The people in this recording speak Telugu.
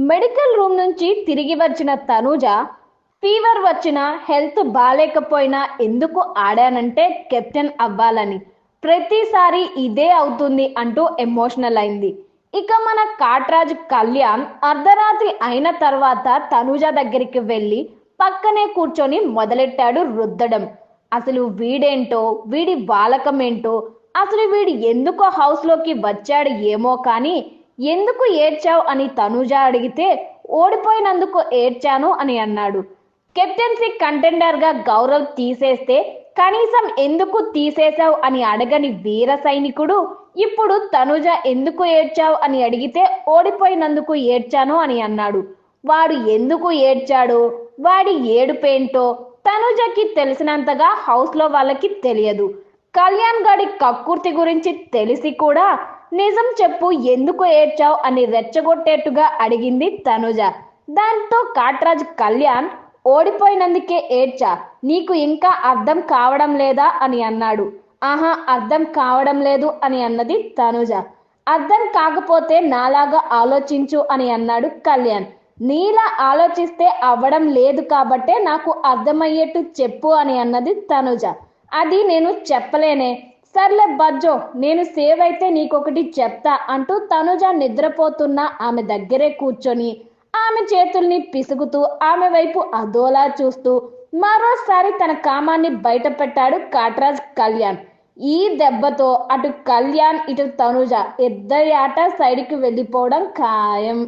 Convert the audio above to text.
మెడికల్ రూమ్ నుంచి తిరిగి వచ్చిన తనూజ ఫీవర్ వచ్చినా హెల్త్ బాలేకపోయినా ఎందుకు ఆడానంటే కెప్టెన్ అవ్వాలని, ప్రతిసారి ఇదే అవుతుంది అంటూ ఎమోషనల్ అయింది. ఇక మన కాట్రాజ్ కళ్యాణ్ అర్ధరాత్రి అయిన తర్వాత తనూజ దగ్గరికి వెళ్ళి పక్కనే కూర్చొని మొదలెట్టాడు రుద్దడం. అసలు వీడేంటో, వీడి బాలకమేంటో, అసలు వీడు ఎందుకో హౌస్లోకి వచ్చాడు ఏమో కానీ ఎందుకు ఏడ్చావు అని తనూజ అడిగితే ఓడిపోయినందుకు ఏడ్చాను అని అన్నాడు. కెప్టెన్సీ కంటెండర్గా గౌరవ్ తీసేస్తే కనీసం ఎందుకు తీసేశావు అని అడగని వీర సైనికుడు ఇప్పుడు తనుజ ఎందుకు ఏడ్చావు అని అడిగితే ఓడిపోయినందుకు ఏడ్చాను అని అన్నాడు. వాడు ఎందుకు ఏడ్చాడో, వాడి ఏడుపేంటో తనుజకి తెలిసినంతగా హౌస్లో వాళ్ళకి తెలియదు. కళ్యాణ్ గడి కక్కుర్తి గురించి తెలిసి కూడా నిజం చెప్పు, ఎందుకు ఏడ్చావు అని రెచ్చగొట్టేట్టుగా అడిగింది తనుజ. దాంతో కాట్రాజ్ కళ్యాణ్ ఓడిపోయినందుకే ఏడ్చా, నీకు ఇంకా అర్థం కావడం లేదా అని అన్నాడు. ఆహా, అర్థం కావడం లేదు అని అన్నది తనుజ. అర్థం కాకపోతే నాలాగా ఆలోచించు అని అన్నాడు కళ్యాణ్. నీలా ఆలోచిస్తే అవ్వడం లేదు కాబట్టే నాకు అర్థమయ్యేట్టు చెప్పు అని అన్నది తనుజ. అది నేను చెప్పలేనే. సర్లే బజ్జో, నేను సేవ్ అయితే నీకొకటి చెప్తా అంటూ తనుజ నిద్రపోతున్న ఆమె దగ్గరే కూర్చొని ఆమె చేతుల్ని పిసుగుతూ ఆమె వైపు అదోలా చూస్తూ మరోసారి తన కామాన్ని బయట పెట్టాడు కాట్రాజ్ కళ్యాణ్. ఈ దెబ్బతో అటు కళ్యాణ్ ఇటు తనుజ ఇద్దరి ఆట సైడ్కి వెళ్ళిపోవడం ఖాయం.